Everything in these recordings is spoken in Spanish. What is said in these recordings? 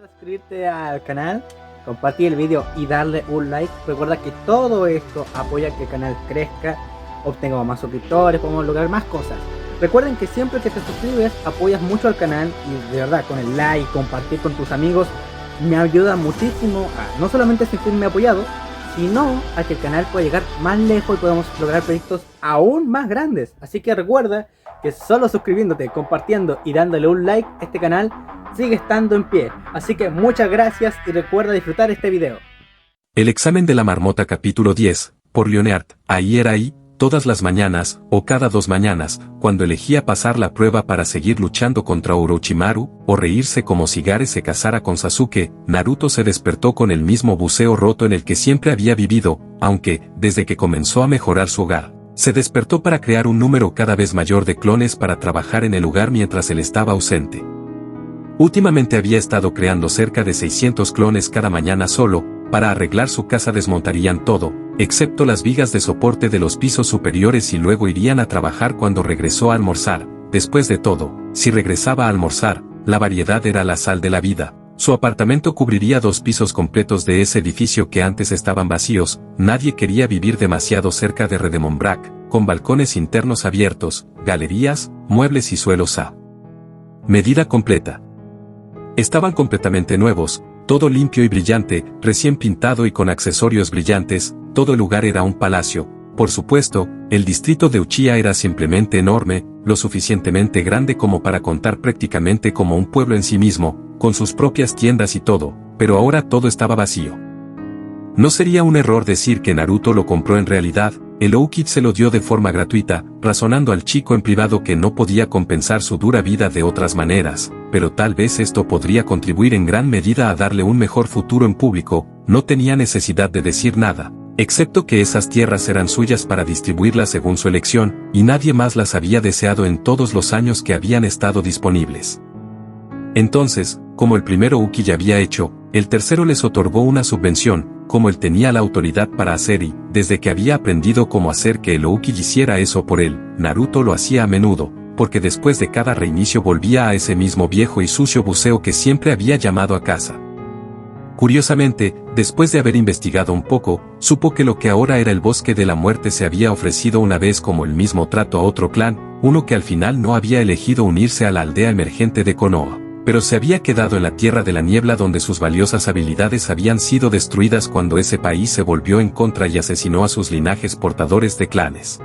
suscribirte al canal, compartir el vídeo y darle un like. Recuerda que todo esto apoya a que el canal crezca, obtengamos más suscriptores, podemos lograr más cosas. Recuerden que siempre que te suscribes apoyas mucho al canal y de verdad con el like, compartir con tus amigos me ayuda muchísimo a no solamente sentirme apoyado, sino a que el canal pueda llegar más lejos y podamos lograr proyectos aún más grandes. Así que recuerda que solo suscribiéndote, compartiendo y dándole un like, este canal sigue estando en pie. Así que muchas gracias y recuerda disfrutar este video. El examen de la marmota capítulo 10, por Leonard. Ahí era ahí, todas las mañanas, o cada 2 mañanas, cuando elegía pasar la prueba para seguir luchando contra Orochimaru, o reírse como si Gaara se casara con Sasuke, Naruto se despertó con el mismo buceo roto en el que siempre había vivido, aunque, desde que comenzó a mejorar su hogar, se despertó para crear un número cada vez mayor de clones para trabajar en el lugar mientras él estaba ausente. Últimamente había estado creando cerca de 600 clones cada mañana solo. Para arreglar su casa desmontarían todo, excepto las vigas de soporte de los pisos superiores, y luego irían a trabajar cuando regresó a almorzar. Después de todo, si regresaba a almorzar, la variedad era la sal de la vida. Su apartamento cubriría 2 pisos completos de ese edificio que antes estaban vacíos. Nadie quería vivir demasiado cerca de Redemon-Brack, con balcones internos abiertos, galerías, muebles y suelos a medida completa. Estaban completamente nuevos, todo limpio y brillante, recién pintado y con accesorios brillantes. Todo el lugar era un palacio. Por supuesto, el distrito de Uchiha era simplemente enorme, lo suficientemente grande como para contar prácticamente como un pueblo en sí mismo, con sus propias tiendas y todo, pero ahora todo estaba vacío. No sería un error decir que Naruto lo compró en realidad. El Aokiji se lo dio de forma gratuita, razonando al chico en privado que no podía compensar su dura vida de otras maneras, pero tal vez esto podría contribuir en gran medida a darle un mejor futuro en público. No tenía necesidad de decir nada, excepto que esas tierras eran suyas para distribuirlas según su elección, y nadie más las había deseado en todos los años que habían estado disponibles. Entonces, como el primero Aokiji había hecho, el tercero les otorgó una subvención, como él tenía la autoridad para hacer, y, desde que había aprendido cómo hacer que el Aokiji hiciera eso por él, Naruto lo hacía a menudo, porque después de cada reinicio volvía a ese mismo viejo y sucio buceo que siempre había llamado a casa. Curiosamente, después de haber investigado un poco, supo que lo que ahora era el Bosque de la Muerte se había ofrecido una vez como el mismo trato a otro clan, uno que al final no había elegido unirse a la aldea emergente de Konoha, pero se había quedado en la Tierra de la Niebla, donde sus valiosas habilidades habían sido destruidas cuando ese país se volvió en contra y asesinó a sus linajes portadores de clanes.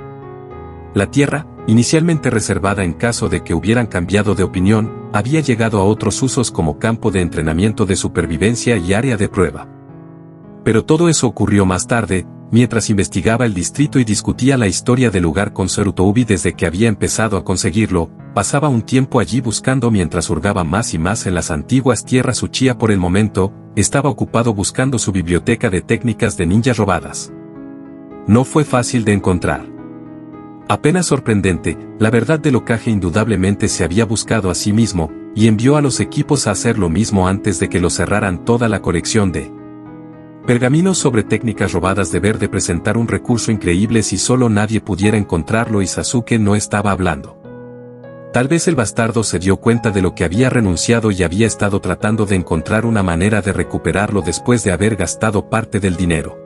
La Tierra, inicialmente reservada en caso de que hubieran cambiado de opinión, había llegado a otros usos como campo de entrenamiento de supervivencia y área de prueba. Pero todo eso ocurrió más tarde, mientras investigaba el distrito y discutía la historia del lugar con Sarutobi desde que había empezado a conseguirlo. Pasaba un tiempo allí buscando mientras hurgaba más y más en las antiguas tierras Uchiha. Por el momento, estaba ocupado buscando su biblioteca de técnicas de ninja robadas. No fue fácil de encontrar. Apenas sorprendente, la verdad del Hokage indudablemente se había buscado a sí mismo, y envió a los equipos a hacer lo mismo antes de que lo cerraran. Toda la colección de pergaminos sobre técnicas robadas deber de presentar un recurso increíble si solo nadie pudiera encontrarlo, y Sasuke no estaba hablando. Tal vez el bastardo se dio cuenta de lo que había renunciado y había estado tratando de encontrar una manera de recuperarlo después de haber gastado parte del dinero.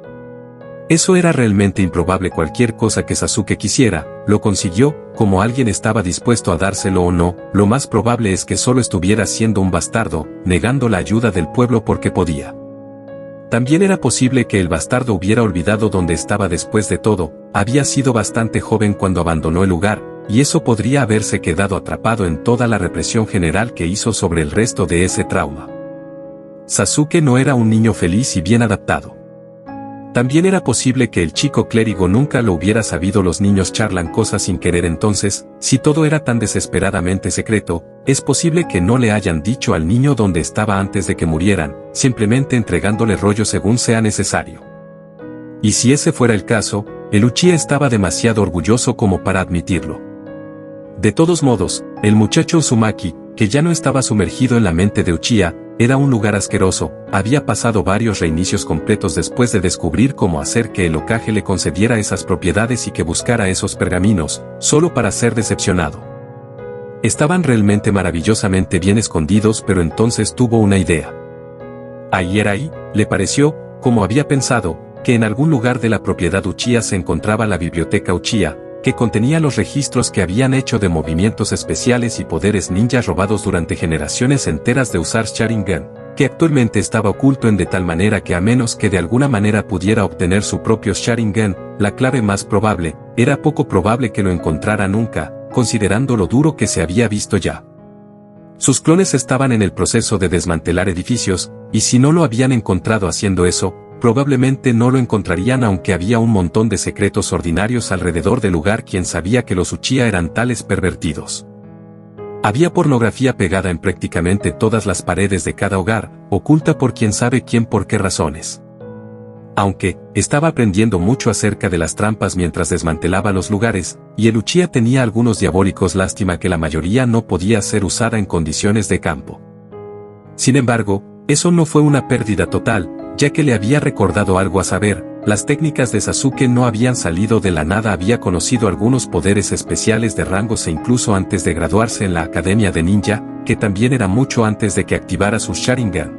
Eso era realmente improbable. Cualquier cosa que Sasuke quisiera, lo consiguió, como alguien estaba dispuesto a dárselo o no. Lo más probable es que solo estuviera siendo un bastardo, negando la ayuda del pueblo porque podía. También era posible que el bastardo hubiera olvidado dónde estaba. Después de todo, había sido bastante joven cuando abandonó el lugar, y eso podría haberse quedado atrapado en toda la represión general que hizo sobre el resto de ese trauma. Sasuke no era un niño feliz y bien adaptado. También era posible que el chico clérigo nunca lo hubiera sabido. Los niños charlan cosas sin querer. Entonces, si todo era tan desesperadamente secreto, es posible que no le hayan dicho al niño dónde estaba antes de que murieran, simplemente entregándole rollo según sea necesario. Y si ese fuera el caso, el Uchiha estaba demasiado orgulloso como para admitirlo. De todos modos, el muchacho Uzumaki, que ya no estaba sumergido en la mente de Uchiha, era un lugar asqueroso. Había pasado varios reinicios completos después de descubrir cómo hacer que el Hokage le concediera esas propiedades y que buscara esos pergaminos, solo para ser decepcionado. Estaban realmente maravillosamente bien escondidos, pero entonces tuvo una idea. A Hierai le pareció, como había pensado, que en algún lugar de la propiedad Uchiha se encontraba la biblioteca Uchiha, que contenía los registros que habían hecho de movimientos especiales y poderes ninja robados durante generaciones enteras de usar Sharingan, que actualmente estaba oculto de tal manera que a menos que de alguna manera pudiera obtener su propio Sharingan, la clave más probable, era poco probable que lo encontrara nunca, considerando lo duro que se había visto ya. Sus clones estaban en el proceso de desmantelar edificios, y si no lo habían encontrado haciendo eso, probablemente no lo encontrarían aunque había un montón de secretos ordinarios alrededor del lugar. Quien sabía que los Uchiha eran tales pervertidos. Había pornografía pegada en prácticamente todas las paredes de cada hogar, oculta por quién sabe quién por qué razones. Aunque, estaba aprendiendo mucho acerca de las trampas mientras desmantelaba los lugares, y el Uchiha tenía algunos diabólicos, lástima que la mayoría no podía ser usada en condiciones de campo. Sin embargo, eso no fue una pérdida total, ya que le había recordado algo, a saber, las técnicas de Sasuke no habían salido de la nada, había conocido algunos poderes especiales de rangos e incluso antes de graduarse en la Academia de Ninja, que también era mucho antes de que activara su Sharingan.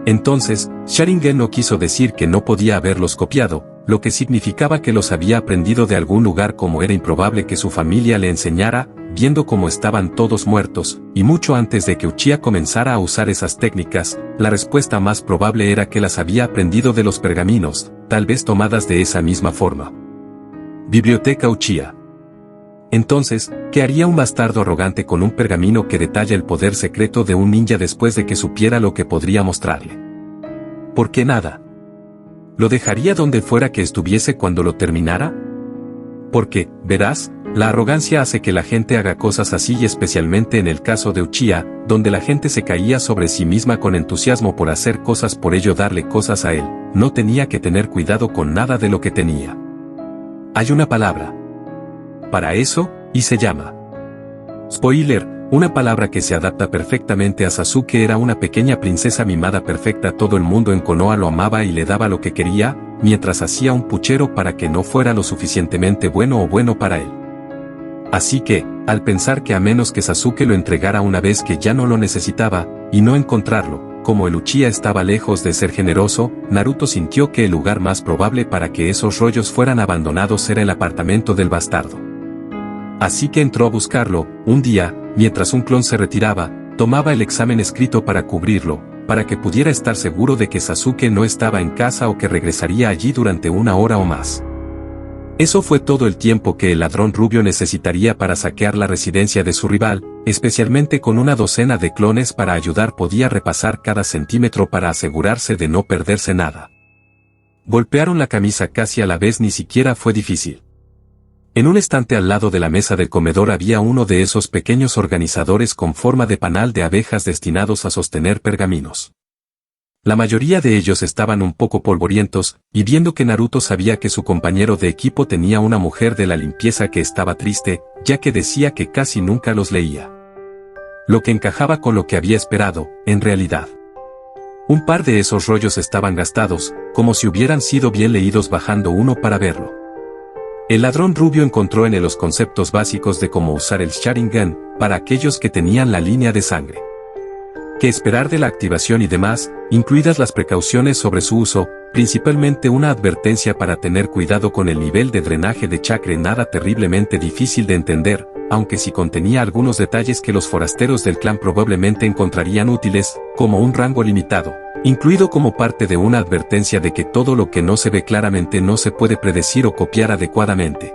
Entonces, Sharingan no quiso decir que no podía haberlos copiado, lo que significaba que los había aprendido de algún lugar, como era improbable que su familia le enseñara, viendo cómo estaban todos muertos, y mucho antes de que Uchiha comenzara a usar esas técnicas, la respuesta más probable era que las había aprendido de los pergaminos, tal vez tomadas de esa misma forma. Biblioteca Uchiha. Entonces, ¿qué haría un bastardo arrogante con un pergamino que detalla el poder secreto de un ninja después de que supiera lo que podría mostrarle? ¿Por qué nada? ¿Lo dejaría donde fuera que estuviese cuando lo terminara? Porque, verás, la arrogancia hace que la gente haga cosas así, y especialmente en el caso de Uchiha, donde la gente se caía sobre sí misma con entusiasmo por hacer cosas, por ello darle cosas a él, no tenía que tener cuidado con nada de lo que tenía. Hay una palabra para eso, y se llama spoiler, una palabra que se adapta perfectamente a Sasuke. Era una pequeña princesa mimada perfecta, todo el mundo en Konoha lo amaba y le daba lo que quería, mientras hacía un puchero para que no fuera lo suficientemente bueno o bueno para él. Así que, al pensar que a menos que Sasuke lo entregara una vez que ya no lo necesitaba, y no encontrarlo, como el Uchiha estaba lejos de ser generoso, Naruto sintió que el lugar más probable para que esos rollos fueran abandonados era el apartamento del bastardo. Así que entró a buscarlo. Un día, mientras un clon se retiraba, tomaba el examen escrito para cubrirlo, para que pudiera estar seguro de que Sasuke no estaba en casa o que regresaría allí durante una hora o más. Eso fue todo el tiempo que el ladrón rubio necesitaría para saquear la residencia de su rival, especialmente con una docena de clones para ayudar. Podía repasar cada centímetro para asegurarse de no perderse nada. Golpearon la camisa casi a la vez, ni siquiera fue difícil. En un estante al lado de la mesa del comedor había uno de esos pequeños organizadores con forma de panal de abejas destinados a sostener pergaminos. La mayoría de ellos estaban un poco polvorientos, y viendo que Naruto sabía que su compañero de equipo tenía una mujer de la limpieza que estaba triste, ya que decía que casi nunca los leía. Lo que encajaba con lo que había esperado, en realidad. Un par de esos rollos estaban gastados, como si hubieran sido bien leídos, bajando uno para verlo. El ladrón rubio encontró en él los conceptos básicos de cómo usar el Sharingan, para aquellos que tenían la línea de sangre. Qué esperar de la activación y demás, incluidas las precauciones sobre su uso, principalmente una advertencia para tener cuidado con el nivel de drenaje de chakra. Nada terriblemente difícil de entender, aunque sí contenía algunos detalles que los forasteros del clan probablemente encontrarían útiles, como un rango limitado, incluido como parte de una advertencia de que todo lo que no se ve claramente no se puede predecir o copiar adecuadamente.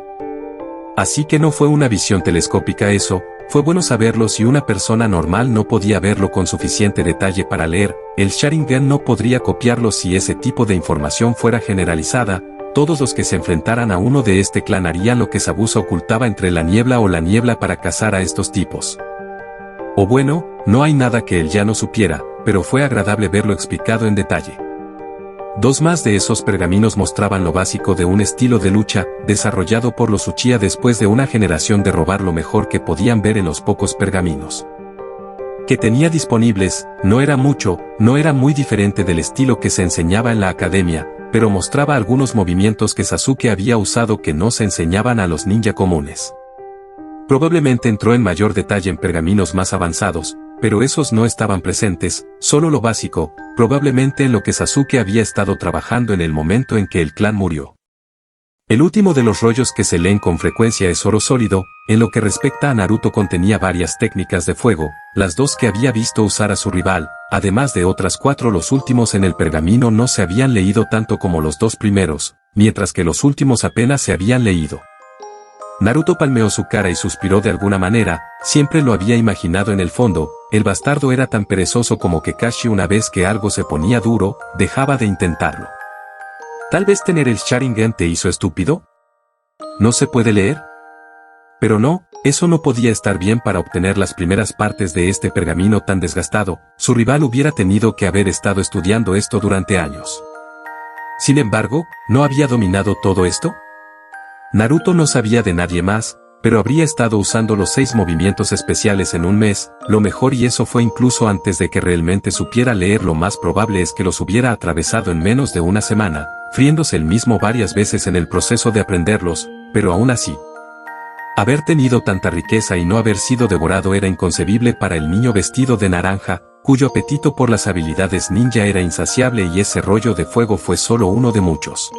Así que no fue una visión telescópica eso, fue bueno saberlo. Si una persona normal no podía verlo con suficiente detalle para leer, el Sharingan no podría copiarlo. Si ese tipo de información fuera generalizada, todos los que se enfrentaran a uno de este clan harían lo que Zabuza ocultaba entre la niebla o la niebla para cazar a estos tipos. O bueno, no hay nada que él ya no supiera, pero fue agradable verlo explicado en detalle. Dos más de esos pergaminos mostraban lo básico de un estilo de lucha, desarrollado por los Uchiha después de una generación de robar lo mejor que podían ver en los pocos pergaminos que tenía disponibles. No era mucho, no era muy diferente del estilo que se enseñaba en la academia, pero mostraba algunos movimientos que Sasuke había usado que no se enseñaban a los ninja comunes. Probablemente entró en mayor detalle en pergaminos más avanzados, pero esos no estaban presentes, solo lo básico, probablemente en lo que Sasuke había estado trabajando en el momento en que el clan murió. El último de los rollos que se leen con frecuencia es Oro Sólido. En lo que respecta a Naruto contenía varias técnicas de fuego, las dos que había visto usar a su rival, además de otras 4. Los últimos en el pergamino no se habían leído tanto como los 2 primeros, mientras que los últimos apenas se habían leído. Naruto palmeó su cara y suspiró de alguna manera, siempre lo había imaginado en el fondo, el bastardo era tan perezoso como Kakashi una vez que algo se ponía duro, dejaba de intentarlo. ¿Tal vez tener el Sharingan te hizo estúpido? ¿No se puede leer? Pero no, eso no podía estar bien para obtener las primeras partes de este pergamino tan desgastado, su rival hubiera tenido que haber estado estudiando esto durante años. Sin embargo, ¿no había dominado todo esto? Naruto no sabía de nadie más, pero habría estado usando los 6 movimientos especiales en un mes, lo mejor y eso fue incluso antes de que realmente supiera leer. Lo más probable es que los hubiera atravesado en menos de una semana, friéndose el mismo varias veces en el proceso de aprenderlos, pero aún así. Haber tenido tanta riqueza y no haber sido devorado era inconcebible para el niño vestido de naranja, cuyo apetito por las habilidades ninja era insaciable y ese rollo de fuego fue solo uno de muchos.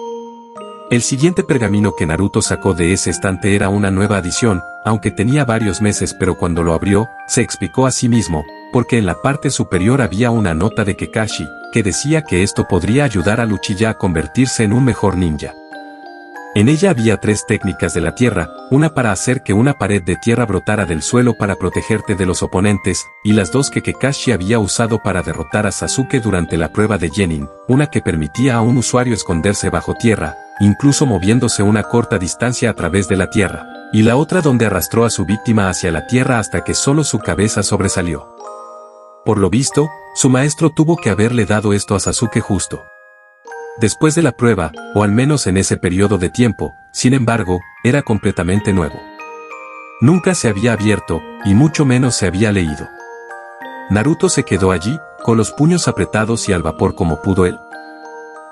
El siguiente pergamino que Naruto sacó de ese estante era una nueva adición, aunque tenía varios meses, pero cuando lo abrió, se explicó a sí mismo, porque en la parte superior había una nota de Kakashi, que decía que esto podría ayudar al Uchiha a convertirse en un mejor ninja. En ella había 3 técnicas de la tierra, una para hacer que una pared de tierra brotara del suelo para protegerte de los oponentes, y las 2 que Kakashi había usado para derrotar a Sasuke durante la prueba de Genin, una que permitía a un usuario esconderse bajo tierra, incluso moviéndose una corta distancia a través de la tierra, y la otra donde arrastró a su víctima hacia la tierra hasta que solo su cabeza sobresalió. Por lo visto, su maestro tuvo que haberle dado esto a Sasuke justo después de la prueba, o al menos en ese periodo de tiempo. Sin embargo, era completamente nuevo. Nunca se había abierto, y mucho menos se había leído. Naruto se quedó allí, con los puños apretados y al vapor como pudo él.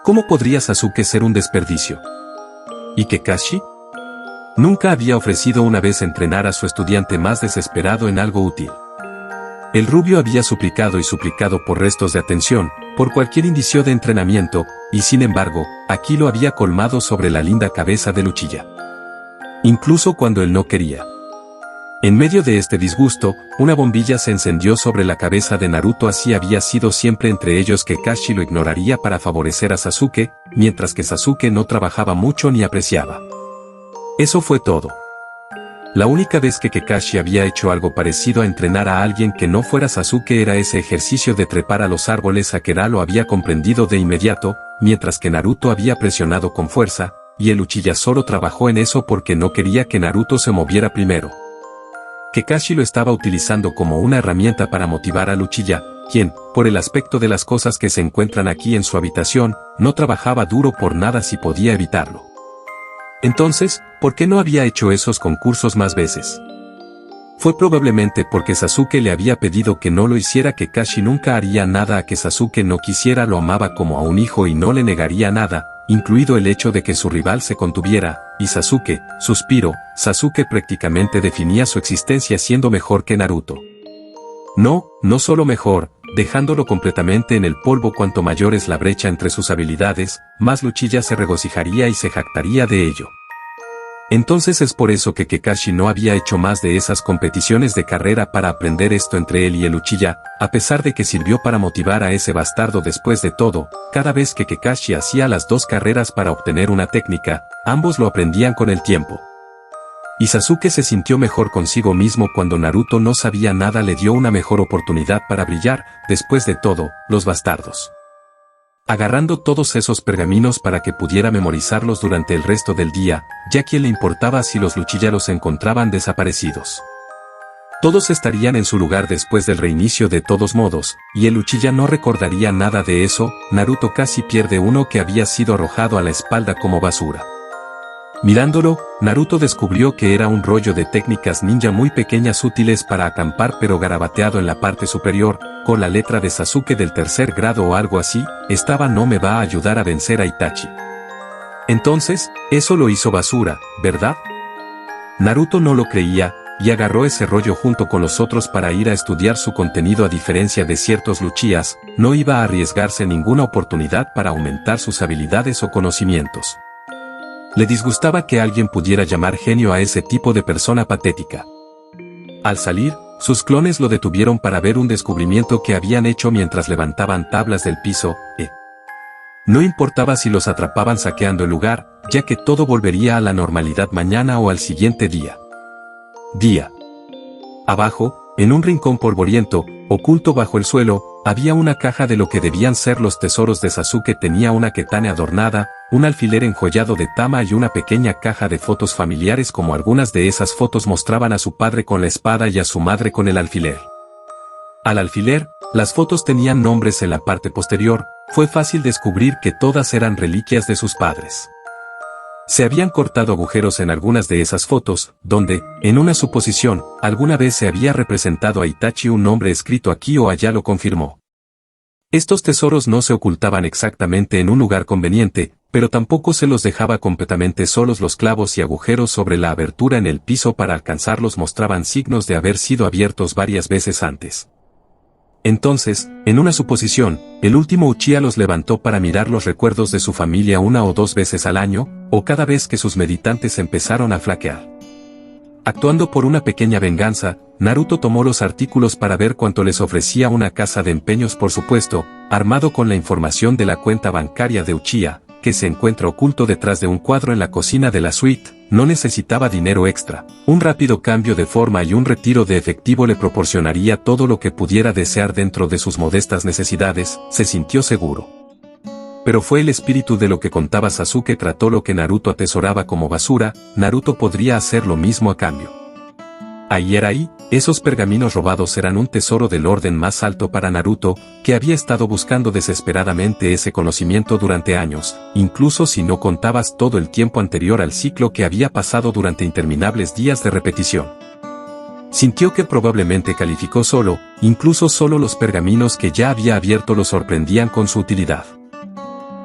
¿Cómo podría Sasuke ser un desperdicio? ¿Y Kakashi? Nunca había ofrecido una vez entrenar a su estudiante más desesperado en algo útil. El rubio había suplicado y suplicado por restos de atención, por cualquier indicio de entrenamiento, y sin embargo, aquí lo había colmado sobre la linda cabeza del Uchiha. Incluso cuando él no quería. En medio de este disgusto, una bombilla se encendió sobre la cabeza de Naruto. Así había sido siempre entre ellos. Kakashi lo ignoraría para favorecer a Sasuke, mientras que Sasuke no trabajaba mucho ni apreciaba. Eso fue todo. La única vez que Kakashi había hecho algo parecido a entrenar a alguien que no fuera Sasuke era ese ejercicio de trepar a los árboles. Sakura lo había comprendido de inmediato, mientras que Naruto había presionado con fuerza, y el Uchiha solo trabajó en eso porque no quería que Naruto se moviera primero. Kakashi lo estaba utilizando como una herramienta para motivar al Uchiha, quien, por el aspecto de las cosas que se encuentran aquí en su habitación, no trabajaba duro por nada si podía evitarlo. Entonces, ¿por qué no había hecho esos concursos más veces? Fue probablemente porque Sasuke le había pedido que no lo hiciera. Kakashi nunca haría nada a que Sasuke no quisiera. Lo amaba como a un hijo y no le negaría nada, incluido el hecho de que su rival se contuviera, y Sasuke, suspiró. Sasuke prácticamente definía su existencia siendo mejor que Naruto. No solo mejor, dejándolo completamente en el polvo. Cuanto mayor es la brecha entre sus habilidades, más Uchiha se regocijaría y se jactaría de ello. Entonces es por eso que Kakashi no había hecho más de esas competiciones de carrera para aprender esto entre él y el Uchiha, a pesar de que sirvió para motivar a ese bastardo. Después de todo, cada vez que Kakashi hacía las 2 carreras para obtener una técnica, ambos lo aprendían con el tiempo. Y Sasuke se sintió mejor consigo mismo cuando Naruto no sabía nada. Le dio una mejor oportunidad para brillar. Después de todo, los bastardos. Agarrando todos esos pergaminos para que pudiera memorizarlos durante el resto del día, ya quién le importaba si los Uchiha los encontraban desaparecidos. Todos estarían en su lugar después del reinicio de todos modos, y el Uchiha no recordaría nada de eso. Naruto casi pierde uno que había sido arrojado a la espalda como basura. Mirándolo, Naruto descubrió que era un rollo de técnicas ninja muy pequeñas útiles para acampar, pero garabateado en la parte superior, con la letra de Sasuke del 3er grado o algo así. Estaba: no me va a ayudar a vencer a Itachi. Entonces, eso lo hizo basura, ¿verdad? Naruto no lo creía, y agarró ese rollo junto con los otros para ir a estudiar su contenido. A diferencia de ciertos luchías, no iba a arriesgarse ninguna oportunidad para aumentar sus habilidades o conocimientos. Le disgustaba que alguien pudiera llamar genio a ese tipo de persona patética. Al salir, sus clones lo detuvieron para ver un descubrimiento que habían hecho mientras levantaban tablas del piso. No importaba si los atrapaban saqueando el lugar, ya que todo volvería a la normalidad mañana o al siguiente día. Abajo, en un rincón polvoriento, oculto bajo el suelo, había una caja de lo que debían ser los tesoros de Sasuke. Tenía una ketane adornada, un alfiler enjollado de Tama y una pequeña caja de fotos familiares. Como algunas de esas fotos mostraban a su padre con la espada y a su madre con el alfiler. Al alfiler, las fotos tenían nombres en la parte posterior. Fue fácil descubrir que todas eran reliquias de sus padres. Se habían cortado agujeros en algunas de esas fotos, donde, en una suposición, alguna vez se había representado a Itachi. Un nombre escrito aquí o allá lo confirmó. Estos tesoros no se ocultaban exactamente en un lugar conveniente, pero tampoco se los dejaba completamente solos. Los clavos y agujeros sobre la abertura en el piso para alcanzarlos mostraban signos de haber sido abiertos varias veces antes. Entonces, en una suposición, el último Uchiha los levantó para mirar los recuerdos de su familia una o dos veces al año, o cada vez que sus meditantes empezaron a flaquear. Actuando por una pequeña venganza, Naruto tomó los artículos para ver cuánto les ofrecía una casa de empeños. Por supuesto, armado con la información de la cuenta bancaria de Uchiha, que se encuentra oculto detrás de un cuadro en la cocina de la suite. No necesitaba dinero extra. Un rápido cambio de forma y un retiro de efectivo le proporcionaría todo lo que pudiera desear dentro de sus modestas necesidades. Se sintió seguro. Pero fue el espíritu de lo que contaba Sasuke. Trató lo que Naruto atesoraba como basura. Naruto podría hacer lo mismo a cambio. Ahí, esos pergaminos robados eran un tesoro del orden más alto para Naruto, que había estado buscando desesperadamente ese conocimiento durante años, incluso si no contabas todo el tiempo anterior al ciclo que había pasado durante interminables días de repetición. Sintió que probablemente calificó solo, incluso solo los pergaminos que ya había abierto lo sorprendían con su utilidad.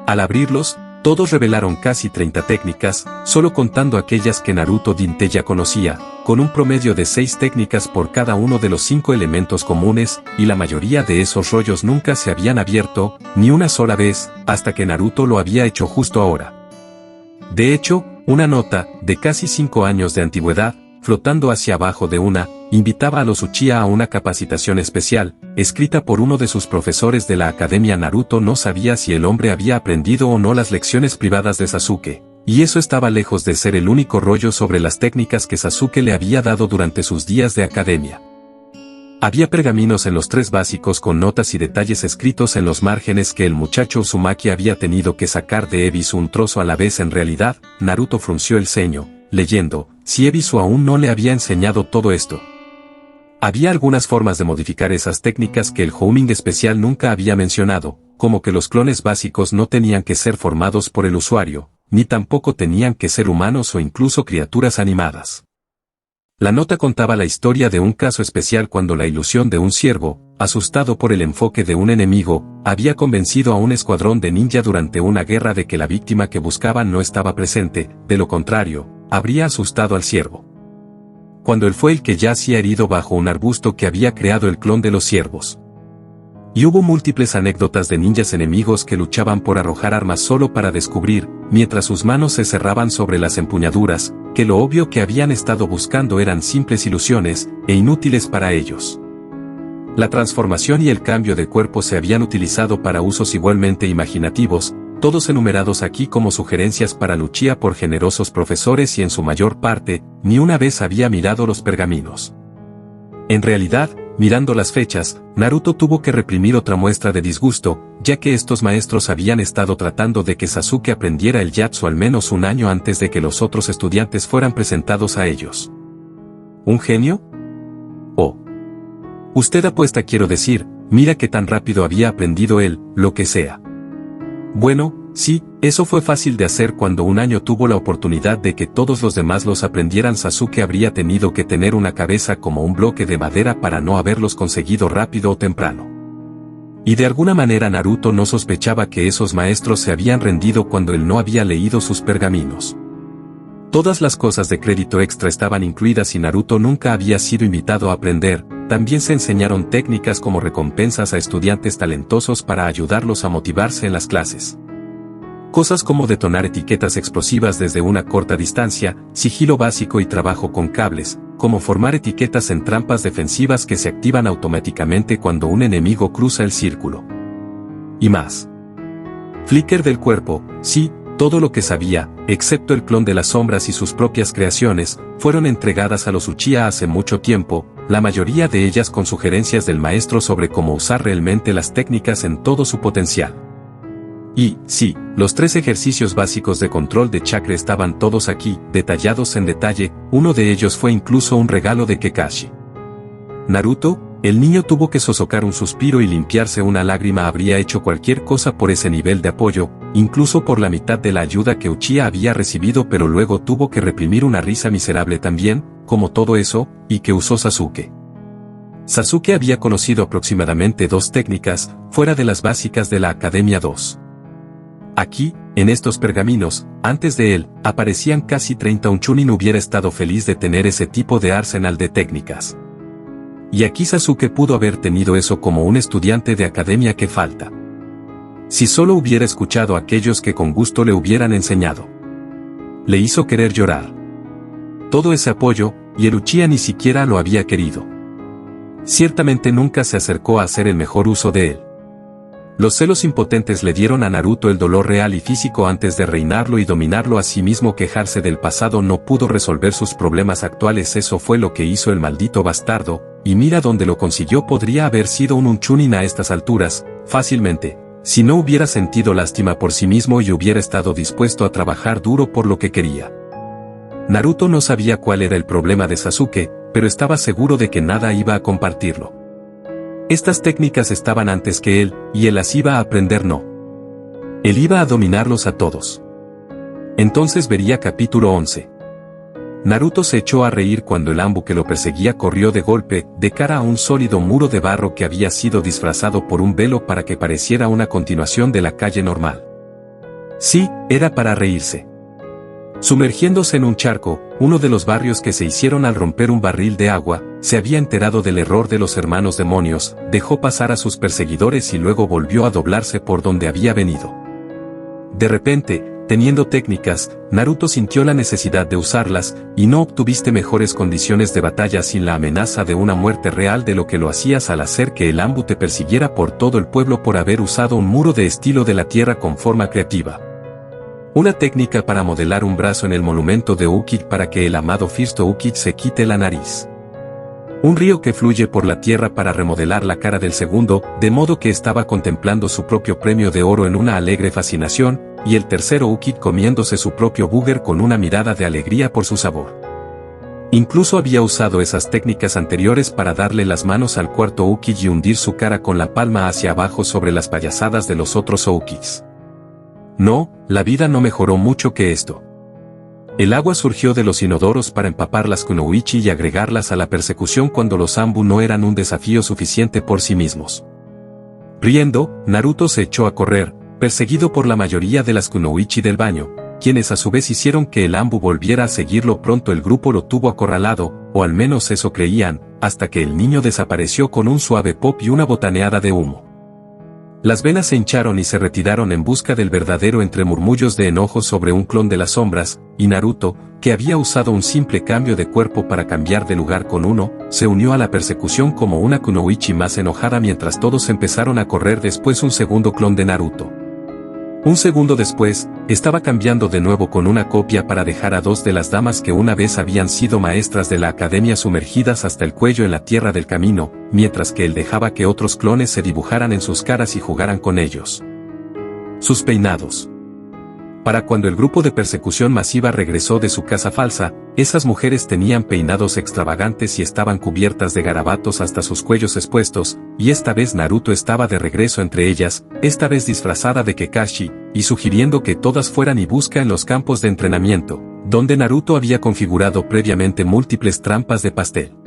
Al abrirlos, todos revelaron casi 30 técnicas, solo contando aquellas que Naruto Dinte ya conocía, con un promedio de 6 técnicas por cada uno de los 5 elementos comunes, y la mayoría de esos rollos nunca se habían abierto, ni una sola vez, hasta que Naruto lo había hecho justo ahora. De hecho, una nota, de casi 5 años de antigüedad, flotando hacia abajo de una, invitaba a los Uchiha a una capacitación especial, escrita por uno de sus profesores de la academia. Naruto no sabía si el hombre había aprendido o no las lecciones privadas de Sasuke, y eso estaba lejos de ser el único rollo sobre las técnicas que Sasuke le había dado durante sus días de academia. Había pergaminos en los 3 básicos con notas y detalles escritos en los márgenes que el muchacho Uzumaki había tenido que sacar de Ebisu un trozo a la vez. En realidad, Naruto frunció el ceño, leyendo, si Ebisu aún no le había enseñado todo esto. Había algunas formas de modificar esas técnicas que el Homing especial nunca había mencionado, como que los clones básicos no tenían que ser formados por el usuario, ni tampoco tenían que ser humanos o incluso criaturas animadas. La nota contaba la historia de un caso especial cuando la ilusión de un ciervo, asustado por el enfoque de un enemigo, había convencido a un escuadrón de ninja durante una guerra de que la víctima que buscaban no estaba presente. De lo contrario, habría asustado al ciervo. Cuando él fue el que yacía herido bajo un arbusto que había creado el clon de los ciervos. Y hubo múltiples anécdotas de ninjas enemigos que luchaban por arrojar armas solo para descubrir, mientras sus manos se cerraban sobre las empuñaduras, que lo obvio que habían estado buscando eran simples ilusiones, e inútiles para ellos. La transformación y el cambio de cuerpo se habían utilizado para usos igualmente imaginativos, todos enumerados aquí como sugerencias para Uchiha por generosos profesores, y en su mayor parte, ni una vez había mirado los pergaminos. En realidad, mirando las fechas, Naruto tuvo que reprimir otra muestra de disgusto, ya que estos maestros habían estado tratando de que Sasuke aprendiera el Yatsu al menos un año antes de que los otros estudiantes fueran presentados a ellos. ¿Un genio? Oh. Usted apuesta, quiero decir, mira que tan rápido había aprendido él, lo que sea. Bueno, sí, eso fue fácil de hacer cuando un año tuvo la oportunidad de que todos los demás los aprendieran. Sasuke habría tenido que tener una cabeza como un bloque de madera para no haberlos conseguido rápido o temprano. Y de alguna manera Naruto no sospechaba que esos maestros se habían rendido cuando él no había leído sus pergaminos. Todas las cosas de crédito extra estaban incluidas y Naruto nunca había sido invitado a aprender. También se enseñaron técnicas como recompensas a estudiantes talentosos para ayudarlos a motivarse en las clases. Cosas como detonar etiquetas explosivas desde una corta distancia, sigilo básico y trabajo con cables, como formar etiquetas en trampas defensivas que se activan automáticamente cuando un enemigo cruza el círculo. Y más. Flicker del cuerpo, sí, todo lo que sabía, excepto el clon de las sombras y sus propias creaciones, fueron entregadas a los Uchiha hace mucho tiempo, la mayoría de ellas con sugerencias del maestro sobre cómo usar realmente las técnicas en todo su potencial. Y, sí, los 3 ejercicios básicos de control de chakra estaban todos aquí, detallados en detalle, uno de ellos fue incluso un regalo de Kakashi. Naruto, el niño tuvo que sofocar un suspiro y limpiarse una lágrima. Habría hecho cualquier cosa por ese nivel de apoyo, incluso por la mitad de la ayuda que Uchiha había recibido, pero luego tuvo que reprimir una risa miserable también, como todo eso, y que usó Sasuke. Sasuke había conocido aproximadamente 2 técnicas, fuera de las básicas de la Academia 2. Aquí, en estos pergaminos, antes de él, aparecían casi 30. Un Chunin hubiera estado feliz de tener ese tipo de arsenal de técnicas. Y aquí Sasuke pudo haber tenido eso como un estudiante de academia que falta. Si solo hubiera escuchado a aquellos que con gusto le hubieran enseñado. Le hizo querer llorar. Todo ese apoyo, y el Uchiha ni siquiera lo había querido. Ciertamente nunca se acercó a hacer el mejor uso de él. Los celos impotentes le dieron a Naruto el dolor real y físico antes de reinarlo y dominarlo a sí mismo. Quejarse del pasado no pudo resolver sus problemas actuales. Eso fue lo que hizo el maldito bastardo, y mira dónde lo consiguió. Podría haber sido un Chunin a estas alturas, fácilmente, si no hubiera sentido lástima por sí mismo y hubiera estado dispuesto a trabajar duro por lo que quería. Naruto no sabía cuál era el problema de Sasuke, pero estaba seguro de que nada iba a compartirlo. Estas técnicas estaban antes que él, y él las iba a aprender. No. Él iba a dominarlos a todos. Entonces vería capítulo 11. Naruto se echó a reír cuando el Anbu que lo perseguía corrió de golpe, de cara a un sólido muro de barro que había sido disfrazado por un velo para que pareciera una continuación de la calle normal. Sí, era para reírse. Sumergiéndose en un charco, uno de los barrios que se hicieron al romper un barril de agua, se había enterado del error de los hermanos demonios, dejó pasar a sus perseguidores y luego volvió a doblarse por donde había venido. De repente, teniendo técnicas, Naruto sintió la necesidad de usarlas, y no obtuviste mejores condiciones de batalla sin la amenaza de una muerte real de lo que lo hacías al hacer que el Anbu te persiguiera por todo el pueblo por haber usado un muro de estilo de la tierra con forma creativa. Una técnica para modelar un brazo en el monumento de Ukit para que el amado Firsto Ukit se quite la nariz. Un río que fluye por la tierra para remodelar la cara del segundo, de modo que estaba contemplando su propio premio de oro en una alegre fascinación, y el tercero Ukit comiéndose su propio búger con una mirada de alegría por su sabor. Incluso había usado esas técnicas anteriores para darle las manos al cuarto Ukit y hundir su cara con la palma hacia abajo sobre las payasadas de los otros Ukits. No, la vida no mejoró mucho que esto. El agua surgió de los inodoros para empapar las kunoichi y agregarlas a la persecución cuando los Anbu no eran un desafío suficiente por sí mismos. Riendo, Naruto se echó a correr, perseguido por la mayoría de las kunoichi del baño, quienes a su vez hicieron que el Anbu volviera a seguirlo. Pronto el grupo lo tuvo acorralado, o al menos eso creían, hasta que el niño desapareció con un suave pop y una botaneada de humo. Las venas se hincharon y se retiraron en busca del verdadero entre murmullos de enojo sobre un clon de las sombras, y Naruto, que había usado un simple cambio de cuerpo para cambiar de lugar con uno, se unió a la persecución como una kunoichi más enojada mientras todos empezaron a correr. Después un segundo clon de Naruto. Un segundo después, estaba cambiando de nuevo con una copia para dejar a 2 de las damas que una vez habían sido maestras de la academia sumergidas hasta el cuello en la tierra del camino, mientras que él dejaba que otros clones se dibujaran en sus caras y jugaran con ellos. Sus peinados. Para cuando el grupo de persecución masiva regresó de su casa falsa, esas mujeres tenían peinados extravagantes y estaban cubiertas de garabatos hasta sus cuellos expuestos, y esta vez Naruto estaba de regreso entre ellas, esta vez disfrazada de Kakashi, y sugiriendo que todas fueran y busca en los campos de entrenamiento, donde Naruto había configurado previamente múltiples trampas de pastel.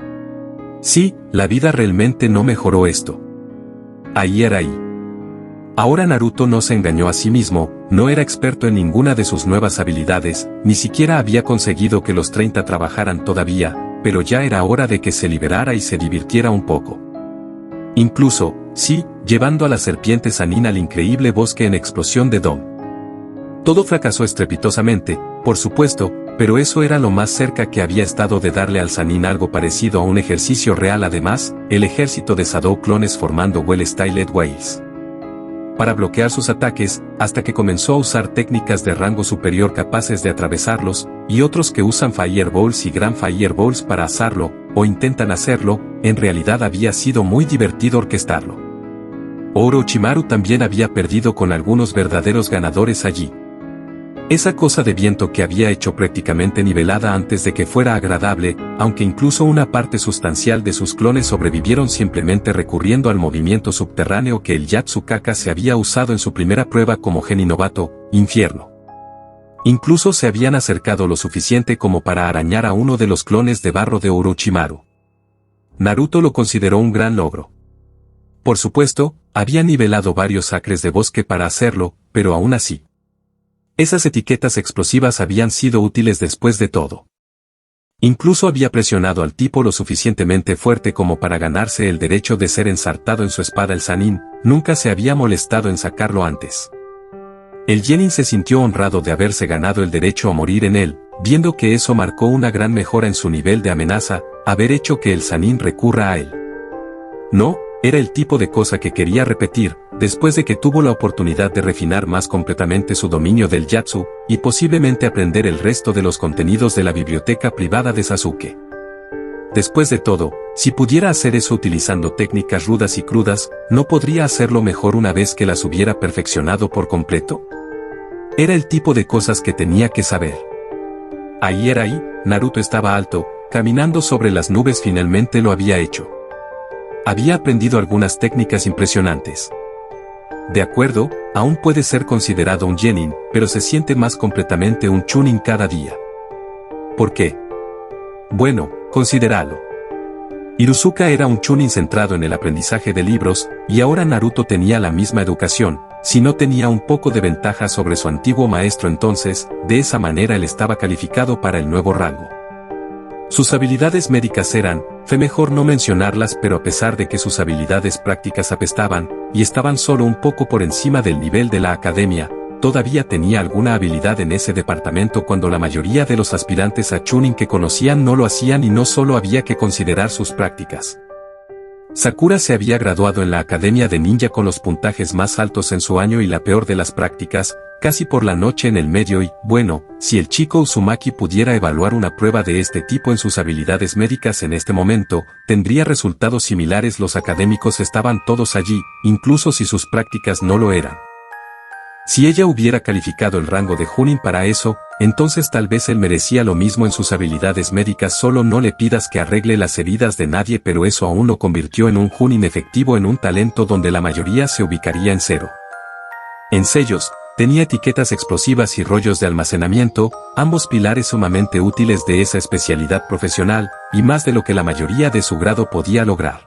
Sí, la vida realmente no mejoró esto. Ahí era ahí. Ahora Naruto no se engañó a sí mismo, no era experto en ninguna de sus nuevas habilidades, ni siquiera había conseguido que los 30 trabajaran todavía, pero ya era hora de que se liberara y se divirtiera un poco. Incluso, sí, llevando a la serpiente Sanin al increíble bosque en explosión de Dom. Todo fracasó estrepitosamente, por supuesto, pero eso era lo más cerca que había estado de darle al Sanin algo parecido a un ejercicio real. Además, el ejército de Shadow clones formando Well-Styled Whales para bloquear sus ataques, hasta que comenzó a usar técnicas de rango superior capaces de atravesarlos, y otros que usan Fireballs y Grand Fireballs para hacerlo, o intentan hacerlo. En realidad había sido muy divertido orquestarlo. Orochimaru también había perdido con algunos verdaderos ganadores allí. Esa cosa de viento que había hecho prácticamente nivelada antes de que fuera agradable, aunque incluso una parte sustancial de sus clones sobrevivieron simplemente recurriendo al movimiento subterráneo que el Yatsukaka se había usado en su primera prueba como Genin novato, Infierno. Incluso se habían acercado lo suficiente como para arañar a uno de los clones de barro de Orochimaru. Naruto lo consideró un gran logro. Por supuesto, había nivelado varios acres de bosque para hacerlo, pero aún así, esas etiquetas explosivas habían sido útiles después de todo. Incluso había presionado al tipo lo suficientemente fuerte como para ganarse el derecho de ser ensartado en su espada. El Sanin nunca se había molestado en sacarlo antes. El Genin se sintió honrado de haberse ganado el derecho a morir en él, viendo que eso marcó una gran mejora en su nivel de amenaza, haber hecho que el Sanin recurra a él. No, era el tipo de cosa que quería repetir, después de que tuvo la oportunidad de refinar más completamente su dominio del Yatsu, y posiblemente aprender el resto de los contenidos de la biblioteca privada de Sasuke. Después de todo, si pudiera hacer eso utilizando técnicas rudas y crudas, ¿no podría hacerlo mejor una vez que las hubiera perfeccionado por completo? Era el tipo de cosas que tenía que saber. Ahí, Naruto estaba alto, caminando sobre las nubes. Finalmente lo había hecho. Había aprendido algunas técnicas impresionantes. De acuerdo, aún puede ser considerado un Genin, pero se siente más completamente un Chunin cada día. ¿Por qué? Bueno, considéralo. Iruzuka era un Chunin centrado en el aprendizaje de libros, y ahora Naruto tenía la misma educación, si no tenía un poco de ventaja sobre su antiguo maestro. Entonces, de esa manera él estaba calificado para el nuevo rango. Sus habilidades médicas eran, fue mejor no mencionarlas, pero a pesar de que sus habilidades prácticas apestaban, y estaban solo un poco por encima del nivel de la academia, todavía tenía alguna habilidad en ese departamento cuando la mayoría de los aspirantes a Chunin que conocían no lo hacían, y no solo había que considerar sus prácticas. Sakura se había graduado en la Academia de Ninja con los puntajes más altos en su año y la peor de las prácticas, casi por la noche en el medio. Y, bueno, si el chico Uzumaki pudiera evaluar una prueba de este tipo en sus habilidades médicas en este momento, tendría resultados similares. Los académicos estaban todos allí, incluso si sus prácticas no lo eran. Si ella hubiera calificado el rango de Chunin para eso, entonces tal vez él merecía lo mismo en sus habilidades médicas. Solo no le pidas que arregle las heridas de nadie, pero eso aún lo convirtió en un Chunin efectivo, en un talento donde la mayoría se ubicaría en 0. En sellos, tenía etiquetas explosivas y rollos de almacenamiento, ambos pilares sumamente útiles de esa especialidad profesional, y más de lo que la mayoría de su grado podía lograr.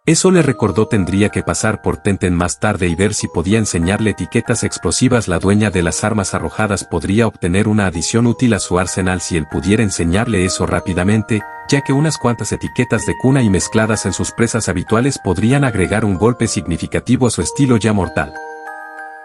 Eso le recordó tendría que pasar por Tenten más tarde y ver si podía enseñarle etiquetas explosivas. La dueña de las armas arrojadas podría obtener una adición útil a su arsenal si él pudiera enseñarle eso rápidamente, ya que unas cuantas etiquetas de kunai mezcladas en sus presas habituales podrían agregar un golpe significativo a su estilo ya mortal.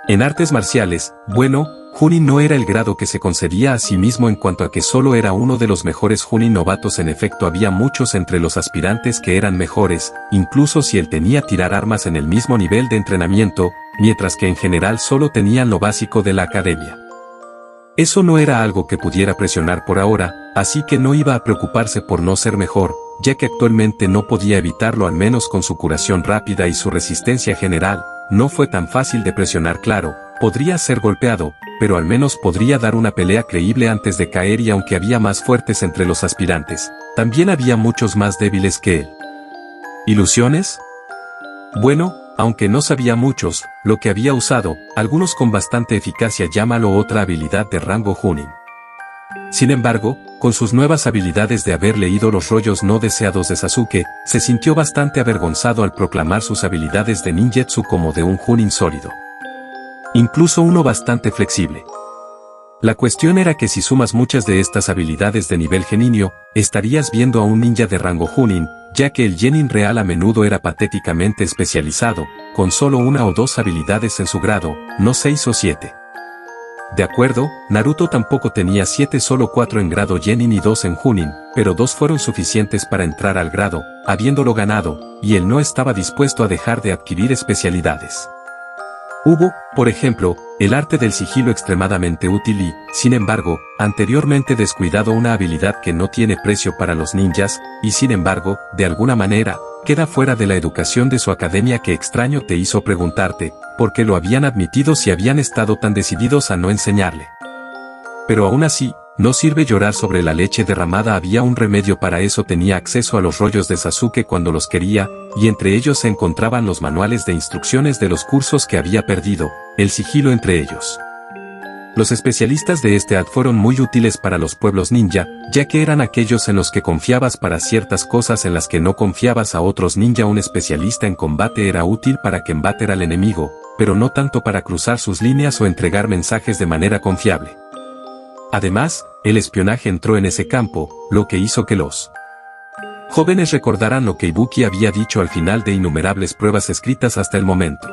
En artes marciales, bueno, Chunin no era el grado que se concedía a sí mismo en cuanto a que solo era uno de los mejores Chunin novatos. En efecto, había muchos entre los aspirantes que eran mejores, incluso si él tenía tirar armas en el mismo nivel de entrenamiento, mientras que en general solo tenían lo básico de la academia. Eso no era algo que pudiera presionar por ahora, así que no iba a preocuparse por no ser mejor, ya que actualmente no podía evitarlo, al menos con su curación rápida y su resistencia general. No fue tan fácil de presionar. Claro, podría ser golpeado, pero al menos podría dar una pelea creíble antes de caer, y aunque había más fuertes entre los aspirantes, también había muchos más débiles que él. ¿Ilusiones? Bueno, aunque no sabía muchos, lo que había usado, algunos con bastante eficacia. Llámalo otra habilidad de rango Chunin. Sin embargo, con sus nuevas habilidades de haber leído los rollos no deseados de Sasuke, se sintió bastante avergonzado al proclamar sus habilidades de ninjutsu como de un Chunin sólido. Incluso uno bastante flexible. La cuestión era que si sumas muchas de estas habilidades de nivel geninio, estarías viendo a un ninja de rango Chunin, ya que el genin real a menudo era patéticamente especializado, con solo 1 o 2 habilidades en su grado, no 6 o 7. De acuerdo, Naruto tampoco tenía 7, solo 4 en grado genin y 2 en Chunin, pero 2 fueron suficientes para entrar al grado, habiéndolo ganado, y él no estaba dispuesto a dejar de adquirir especialidades. Hubo, por ejemplo, el arte del sigilo extremadamente útil y, sin embargo, anteriormente descuidado una habilidad que no tiene precio para los ninjas, y sin embargo, de alguna manera, queda fuera de la educación de su academia. Que extraño te hizo preguntarte, ¿por qué lo habían admitido si habían estado tan decididos a no enseñarle? Pero aún así, no sirve llorar sobre la leche derramada. Había un remedio para eso. Tenía acceso a los rollos de Sasuke cuando los quería, y entre ellos se encontraban los manuales de instrucciones de los cursos que había perdido, el sigilo entre ellos. Los especialistas de este ad fueron muy útiles para los pueblos ninja, ya que eran aquellos en los que confiabas para ciertas cosas en las que no confiabas a otros ninja. Un especialista en combate era útil para combatir al enemigo, pero no tanto para cruzar sus líneas o entregar mensajes de manera confiable. Además, el espionaje entró en ese campo, lo que hizo que los jóvenes recordaran lo que Ibuki había dicho al final de innumerables pruebas escritas hasta el momento.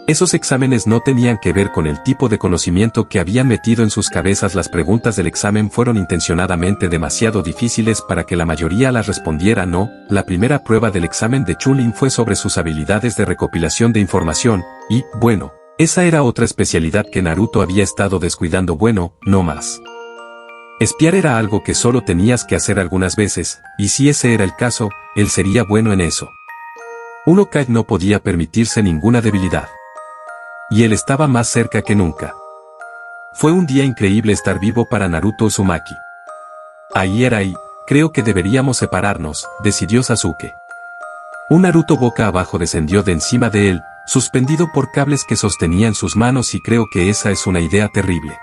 Esos exámenes no tenían que ver con el tipo de conocimiento que habían metido en sus cabezas. Las preguntas del examen fueron intencionadamente demasiado difíciles para que la mayoría las respondiera no. La primera prueba del examen de Chunin fue sobre sus habilidades de recopilación de información, y, bueno, esa era otra especialidad que Naruto había estado descuidando. Bueno, no más. Espiar era algo que solo tenías que hacer algunas veces, y si ese era el caso, él sería bueno en eso. Un Hokage no podía permitirse ninguna debilidad. Y él estaba más cerca que nunca. Fue un día increíble estar vivo para Naruto Uzumaki. Ahí era y, creo que deberíamos separarnos, decidió Sasuke. Un Naruto boca abajo descendió de encima de él, suspendido por cables que sostenía en sus manos, y creo que esa es una idea terrible.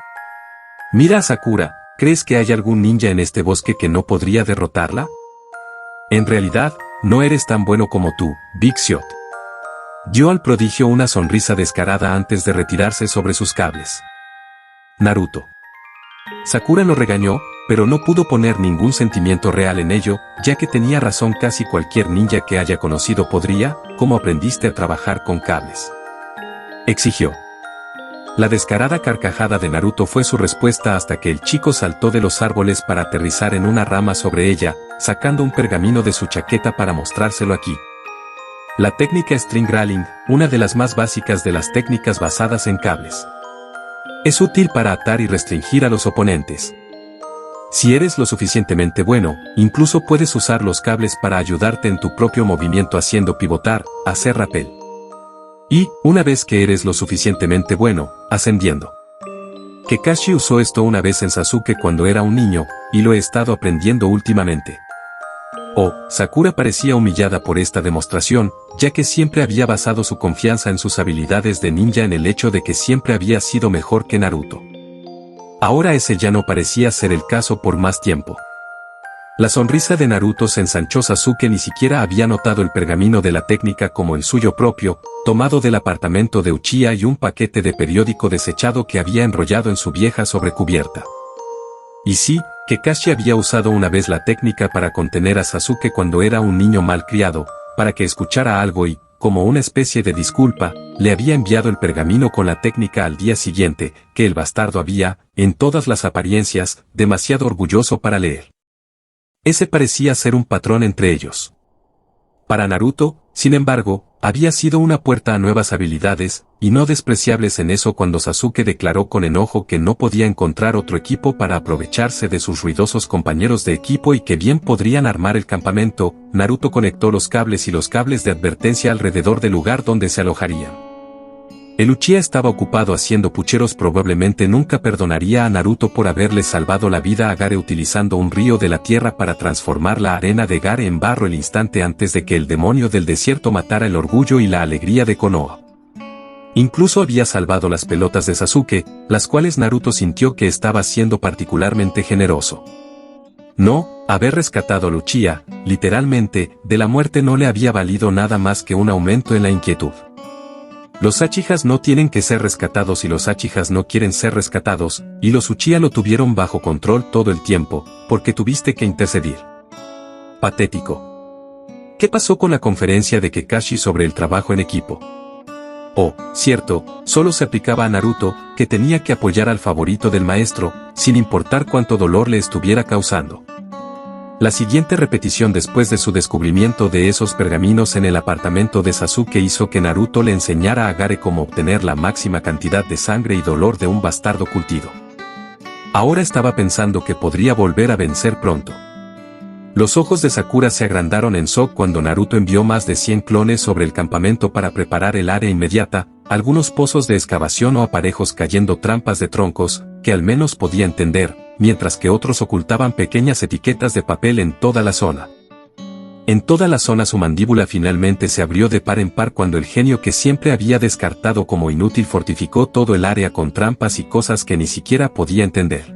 Mira a Sakura, ¿crees que hay algún ninja en este bosque que no podría derrotarla? En realidad, no eres tan bueno como tú, Big Shot. Dio al prodigio una sonrisa descarada antes de retirarse sobre sus cables. Naruto. Sakura lo regañó, pero no pudo poner ningún sentimiento real en ello, ya que tenía razón. Casi cualquier ninja que haya conocido podría. ¿Cómo aprendiste a trabajar con cables?, exigió. La descarada carcajada de Naruto fue su respuesta hasta que el chico saltó de los árboles para aterrizar en una rama sobre ella, sacando un pergamino de su chaqueta para mostrárselo aquí. La técnica String Rallying, una de las más básicas de las técnicas basadas en cables. Es útil para atar y restringir a los oponentes. Si eres lo suficientemente bueno, incluso puedes usar los cables para ayudarte en tu propio movimiento, haciendo pivotar, hacer rappel. Y, una vez que eres lo suficientemente bueno, ascendiendo. Kakashi usó esto una vez en Sasuke cuando era un niño, y lo he estado aprendiendo últimamente. Sakura parecía humillada por esta demostración, ya que siempre había basado su confianza en sus habilidades de ninja en el hecho de que siempre había sido mejor que Naruto. Ahora ese ya no parecía ser el caso por más tiempo. La sonrisa de Naruto se ensanchó. Sasuke ni siquiera había notado el pergamino de la técnica como el suyo propio, tomado del apartamento de Uchiha, y un paquete de periódico desechado que había enrollado en su vieja sobrecubierta. Y sí, Kakashi había usado una vez la técnica para contener a Sasuke cuando era un niño malcriado, para que escuchara algo y, como una especie de disculpa, le había enviado el pergamino con la técnica al día siguiente, que el bastardo había, en todas las apariencias, demasiado orgulloso para leer. Ese parecía ser un patrón entre ellos. Para Naruto, sin embargo, había sido una puerta a nuevas habilidades, y no despreciables en eso. Cuando Sasuke declaró con enojo que no podía encontrar otro equipo para aprovecharse de sus ruidosos compañeros de equipo y que bien podrían armar el campamento, Naruto conectó los cables y los cables de advertencia alrededor del lugar donde se alojarían. El Uchiha estaba ocupado haciendo pucheros. Probablemente nunca perdonaría a Naruto por haberle salvado la vida a Gare utilizando un río de la tierra para transformar la arena de Gare en barro el instante antes de que el demonio del desierto matara el orgullo y la alegría de Konoha. Incluso había salvado las pelotas de Sasuke, las cuales Naruto sintió que estaba siendo particularmente generoso. No, haber rescatado a Uchiha, literalmente, de la muerte no le había valido nada más que un aumento en la inquietud. Los Uchihas no tienen que ser rescatados y los Uchihas no quieren ser rescatados, y los Uchiha lo tuvieron bajo control todo el tiempo, porque tuviste que intercedir. Patético. ¿Qué pasó con la conferencia de Kakashi sobre el trabajo en equipo? Oh, cierto, solo se aplicaba a Naruto, que tenía que apoyar al favorito del maestro, sin importar cuánto dolor le estuviera causando. La siguiente repetición después de su descubrimiento de esos pergaminos en el apartamento de Sasuke hizo que Naruto le enseñara a Gare cómo obtener la máxima cantidad de sangre y dolor de un bastardo curtido. Ahora estaba pensando que podría volver a vencer pronto. Los ojos de Sakura se agrandaron en shock cuando Naruto envió más de 100 clones sobre el campamento para preparar el área inmediata, algunos pozos de excavación o aparejos cayendo trampas de troncos, que al menos podía entender, mientras que otros ocultaban pequeñas etiquetas de papel en toda la zona. En toda la zona su mandíbula finalmente se abrió de par en par cuando el genio que siempre había descartado como inútil fortificó todo el área con trampas y cosas que ni siquiera podía entender.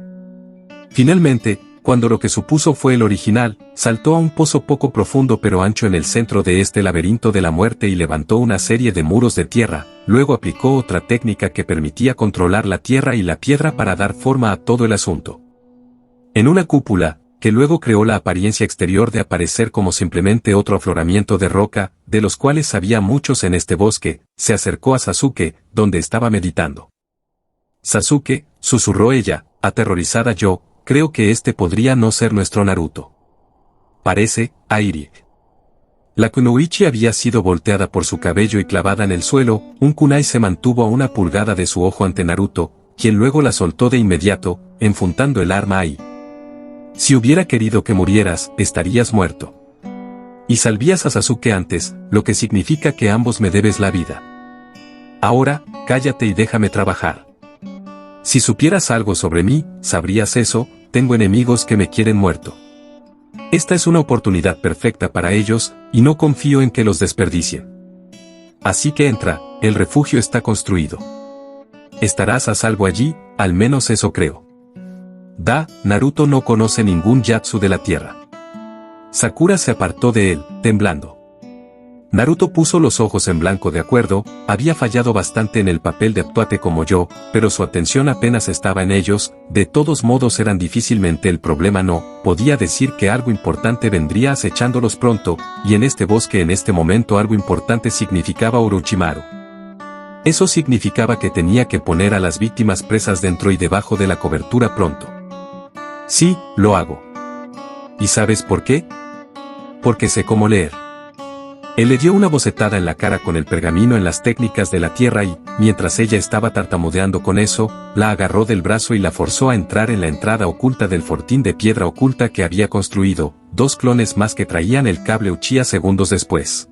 Finalmente, cuando lo que supuso fue el original, saltó a un pozo poco profundo pero ancho en el centro de este laberinto de la muerte y levantó una serie de muros de tierra, luego aplicó otra técnica que permitía controlar la tierra y la piedra para dar forma a todo el asunto. En una cúpula, que luego creó la apariencia exterior de aparecer como simplemente otro afloramiento de roca, de los cuales había muchos en este bosque, se acercó a Sasuke, donde estaba meditando. Sasuke, susurró ella, aterrorizada yo, creo que este podría no ser nuestro Naruto. Parece, Airi. La kunoichi había sido volteada por su cabello y clavada en el suelo, un kunai se mantuvo a una pulgada de su ojo ante Naruto, quien luego la soltó de inmediato, enfundando el arma ahí. Si hubiera querido que murieras, estarías muerto. Y salvías a Sasuke antes, lo que significa que ambos me debes la vida. Ahora, cállate y déjame trabajar. Si supieras algo sobre mí, sabrías eso, tengo enemigos que me quieren muerto. Esta es una oportunidad perfecta para ellos, y no confío en que los desperdicien. Así que entra, el refugio está construido. Estarás a salvo allí, al menos eso creo. Naruto no conoce ningún Yatsu de la tierra. Sakura se apartó de él, temblando. Naruto puso los ojos en blanco de acuerdo, había fallado bastante en el papel de actuate como yo, pero su atención apenas estaba en ellos, de todos modos eran difícilmente el problema no, podía decir que algo importante vendría acechándolos pronto, y en este bosque en este momento algo importante significaba Orochimaru. Eso significaba que tenía que poner a las víctimas presas dentro y debajo de la cobertura pronto. Sí, lo hago. ¿Y sabes por qué? Porque sé cómo leer. Él le dio una bocetada en la cara con el pergamino en las técnicas de la tierra y, mientras ella estaba tartamudeando con eso, la agarró del brazo y la forzó a entrar en la entrada oculta del fortín de piedra oculta que había construido, 2 clones más que traían el cable Uchiha segundos después.